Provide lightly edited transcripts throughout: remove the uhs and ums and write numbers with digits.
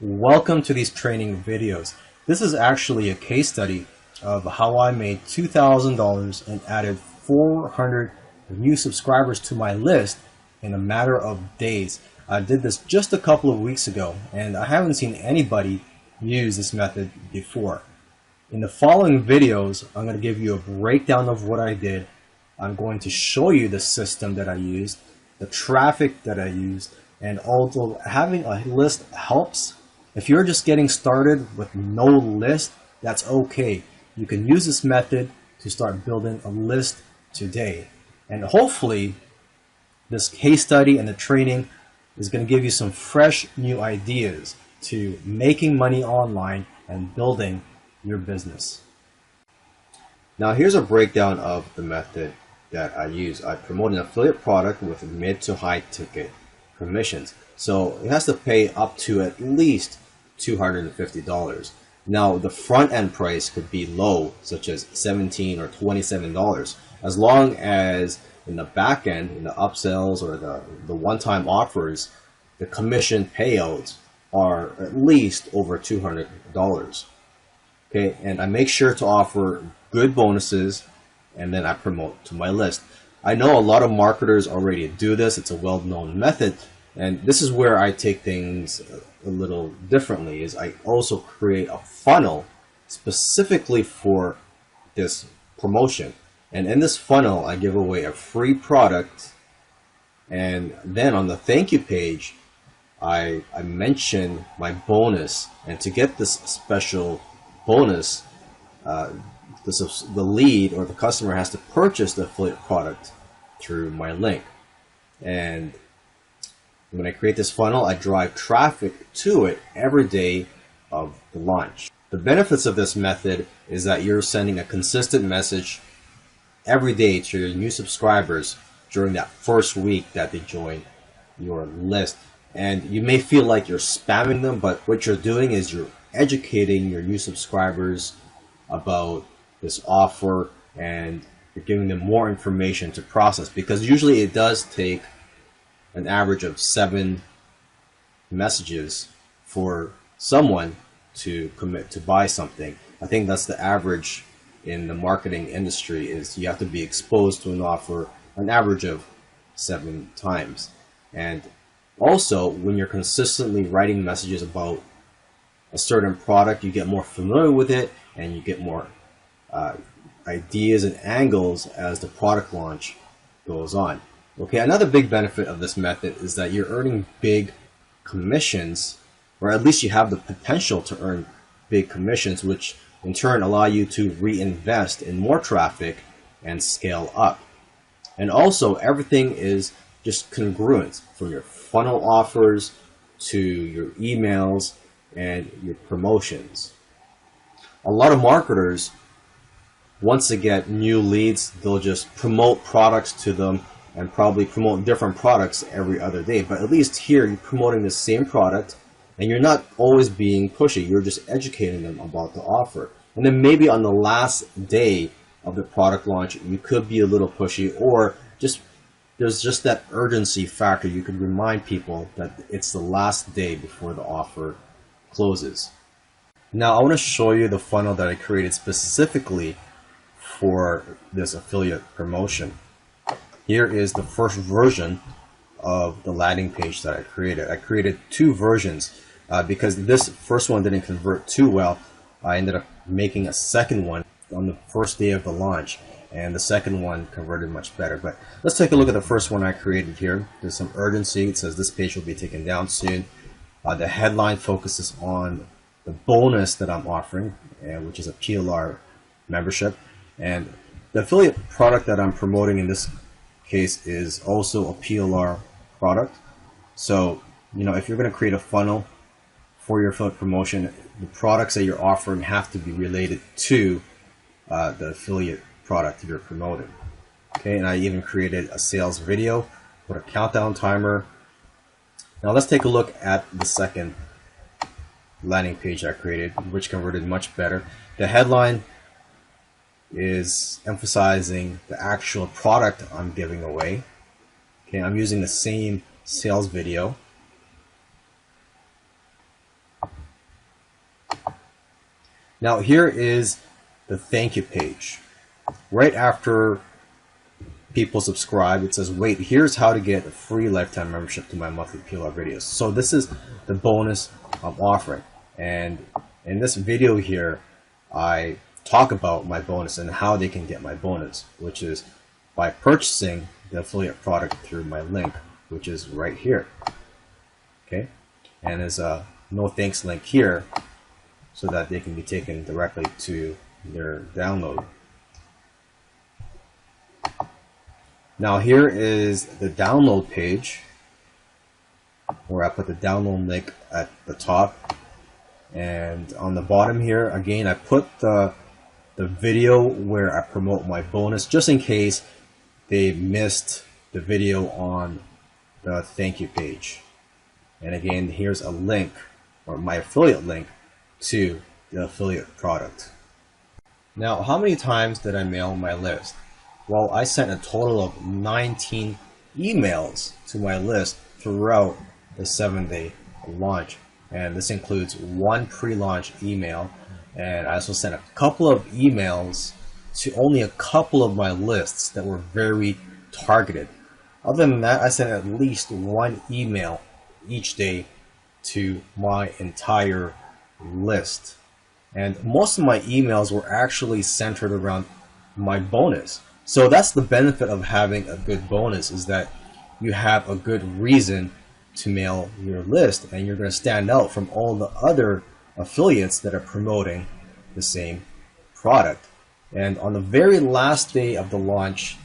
Welcome to these training videos. This is actually a case study of how I made $2,000 and added 400 new subscribers to my list in a matter of days. I did this just a couple of weeks ago and I haven't seen anybody use this method before. In the following videos, I'm going to give you a breakdown of what I did. I'm going to show you the system that I used, the traffic that I used, and although having a list helps, if you're just getting started with no list, that's okay. You can use this method to start building a list today. And hopefully, this case study and the training is going to give you some fresh new ideas to making money online and building your business. Now here's a breakdown of the method that I use. I promote an affiliate product with mid to high ticket commissions. So it has to pay up to at least $250. Now the front end price could be low, such as $17 or $27, as long as in the back end, in the upsells or the one-time offers, the commission payouts are at least over $200. Okay, and I make sure to offer good bonuses, and then I promote to my list. I know a lot of marketers already do this. It's a well-known method, and this is where I take things a little differently. Is I also create a funnel specifically for this promotion, and in this funnel I give away a free product, and then on the thank you page I mention my bonus. And to get this special bonus, the lead or the customer has to purchase the affiliate product through my link. And when I create this funnel, I drive traffic to it every day of the launch. The benefits of this method is that you're sending a consistent message every day to your new subscribers during that first week that they join your list. And you may feel like you're spamming them, but what you're doing is you're educating your new subscribers about this offer, and you're giving them more information to process, because usually it does take an average of 7 messages for someone to commit to buy something. I think that's the average in the marketing industry, is you have to be exposed to an offer an average of 7 times. And also, when you're consistently writing messages about a certain product, you get more familiar with it and you get more ideas and angles as the product launch goes on. Okay, another big benefit of this method is that you're earning big commissions, or at least you have the potential to earn big commissions, which in turn allow you to reinvest in more traffic and scale up. And also, everything is just congruent, from your funnel offers to your emails and your promotions. A lot of marketers, once they get new leads, they'll just promote products to them and probably promote different products every other day. But at least here, you're promoting the same product and you're not always being pushy. You're just educating them about the offer. And then maybe on the last day of the product launch, you could be a little pushy, or there's just that urgency factor. You could remind people that it's the last day before the offer closes. Now I want to show you the funnel that I created specifically for this affiliate promotion. Here is the first version of the landing page that I created. I created 2 versions because this first one didn't convert too well. I ended up making a second one on the first day of the launch, and the second one converted much better. But let's take a look at the first one I created here. There's some urgency. It says this page will be taken down soon. The headline focuses on the bonus that I'm offering, which is a PLR membership. And the affiliate product that I'm promoting in this case is also a PLR product. So, if you're going to create a funnel for your affiliate promotion, the products that you're offering have to be related to the affiliate product you're promoting. Okay, and I even created a sales video, put a countdown timer. Now let's take a look at the second landing page I created, which converted much better. The headline is emphasizing the actual product I'm giving away. Okay, I'm using the same sales video. Now here is the thank you page. Right after people subscribe, it says, wait, here's how to get a free lifetime membership to my monthly PLR videos. So this is the bonus I'm offering. And in this video here, I talk about my bonus and how they can get my bonus, which is by purchasing the affiliate product through my link, which is right here. Okay, and there's a no thanks link here so that they can be taken directly to their download. Now here is the download page where I put the download link at the top, and on the bottom here again I put the video where I promote my bonus, just in case they missed the video on the thank you page. And again, here's a link, or my affiliate link, to the affiliate product. Now, how many times did I mail my list? Well, I sent a total of 19 emails to my list throughout the 7-day launch. And this includes one pre-launch email, and I also sent a couple of emails to only a couple of my lists that were very targeted. Other than that, I sent at least one email each day to my entire list. And most of my emails were actually centered around my bonus. So that's the benefit of having a good bonus, is that you have a good reason to mail your list, and you're going to stand out from all the other affiliates that are promoting the same product. And on the very last day of the launch,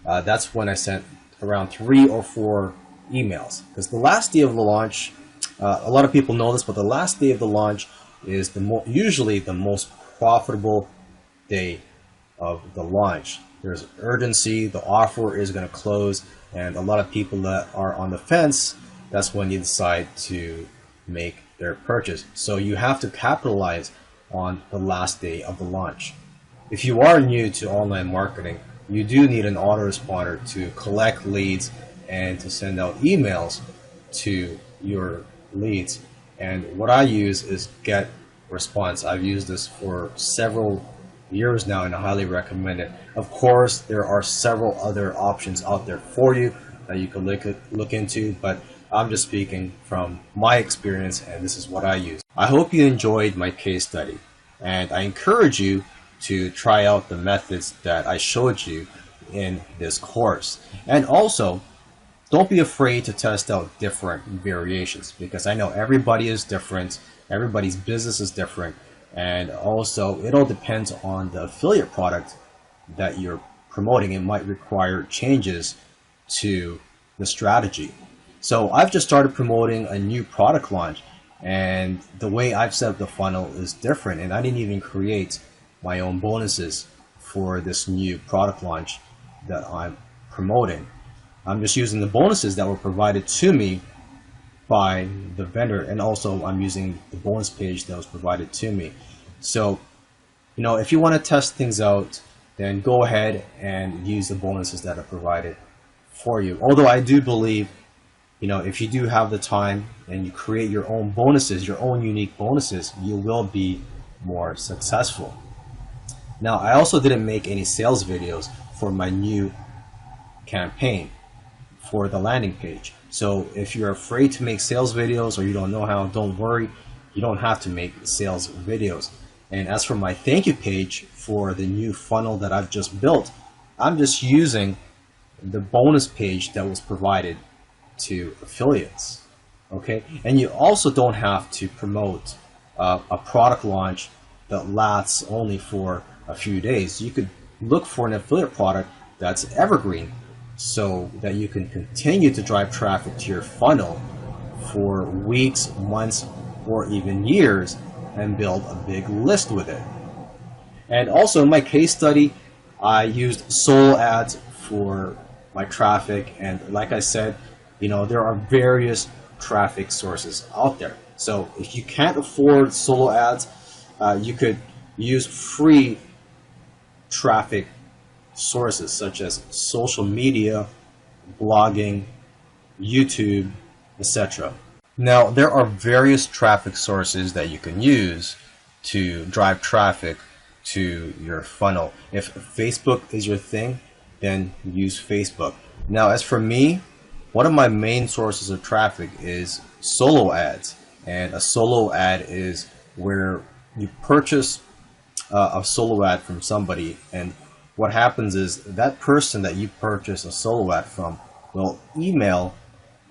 that's when I sent around 3 or 4 emails. Because the last day of the launch, a lot of people know this, but the last day of the launch is usually the most profitable day of the launch. There's urgency, the offer is going to close, and a lot of people that are on the fence, that's when you decide to make their purchase. So you have to capitalize on the last day of the launch. If you are new to online marketing, you do need an autoresponder to collect leads and to send out emails to your leads. And what I use is GetResponse. I've used this for several years now, and I highly recommend it. Of course, there are several other options out there for you that you can look into, but I'm just speaking from my experience, and this is what I use. I hope you enjoyed my case study, and I encourage you to try out the methods that I showed you in this course. And also, don't be afraid to test out different variations, because I know everybody is different, everybody's business is different, and also it all depends on the affiliate product that you're promoting. It might require changes to the strategy. So I've just started promoting a new product launch, and the way I've set up the funnel is different, and I didn't even create my own bonuses for this new product launch that I'm promoting. I'm just using the bonuses that were provided to me by the vendor, and also I'm using the bonus page that was provided to me. So, if you want to test things out, then go ahead and use the bonuses that are provided for you. Although I do believe, if you do have the time and you create your own bonuses, your own unique bonuses, you will be more successful. Now, I also didn't make any sales videos for my new campaign for the landing page. So if you're afraid to make sales videos, or you don't know how, don't worry. You don't have to make sales videos. And as for my thank you page for the new funnel that I've just built, I'm just using the bonus page that was provided to affiliates. Okay, and you also don't have to promote a product launch that lasts only for a few days. You could look for an affiliate product that's evergreen, so that you can continue to drive traffic to your funnel for weeks, months, or even years, and build a big list with it. And also in my case study, I used solo ads for my traffic, and like I said, there are various traffic sources out there. So if you can't afford solo ads, you could use free traffic sources such as social media, blogging, YouTube, etc. Now, there are various traffic sources that you can use to drive traffic to your funnel. If Facebook is your thing, then use Facebook. Now, as for me, one of my main sources of traffic is solo ads. And a solo ad is where you purchase a solo ad from somebody, and what happens is that person that you purchase a solo ad from will email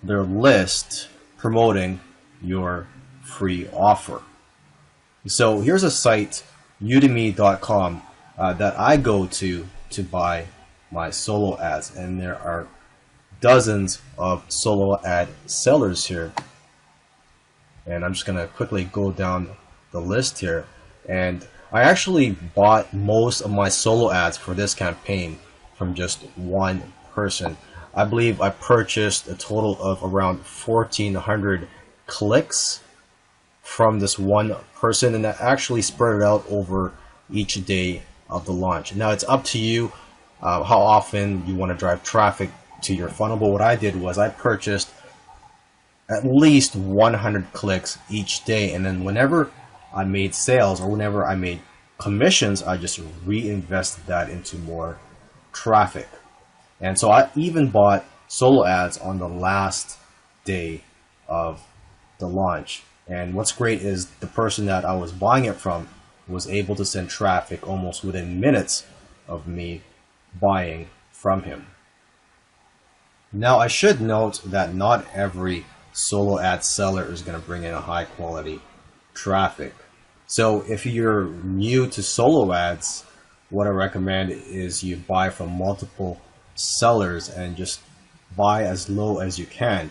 their list promoting your free offer. So here's a site, udemy.com, that I go to buy my solo ads, and there are dozens of solo ad sellers here. And I'm just gonna quickly go down the list here, and I actually bought most of my solo ads for this campaign from just one person. I believe I purchased a total of around 1,400 clicks from this one person, and that actually spread it out over each day of the launch. Now it's up to you how often you want to drive traffic to your funnel, but what I did was I purchased at least 100 clicks each day, and then whenever I made sales or whenever I made commissions, I just reinvested that into more traffic. And so I even bought solo ads on the last day of the launch. And what's great is the person that I was buying it from was able to send traffic almost within minutes of me buying from him. Now, I should note that not every solo ad seller is going to bring in a high quality traffic. So if you're new to solo ads, what I recommend is you buy from multiple sellers and just buy as low as you can.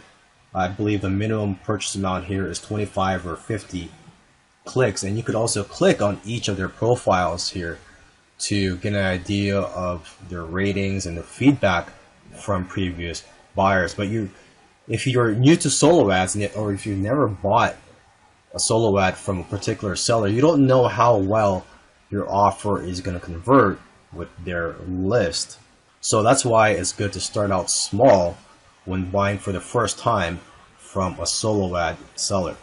I believe the minimum purchase amount here is 25 or 50 clicks, and you could also click on each of their profiles here to get an idea of their ratings and the feedback from previous buyers. But if you're new to solo ads, or if you've never bought a solo ad from a particular seller, you don't know how well your offer is going to convert with their list. So that's why it's good to start out small when buying for the first time from a solo ad seller.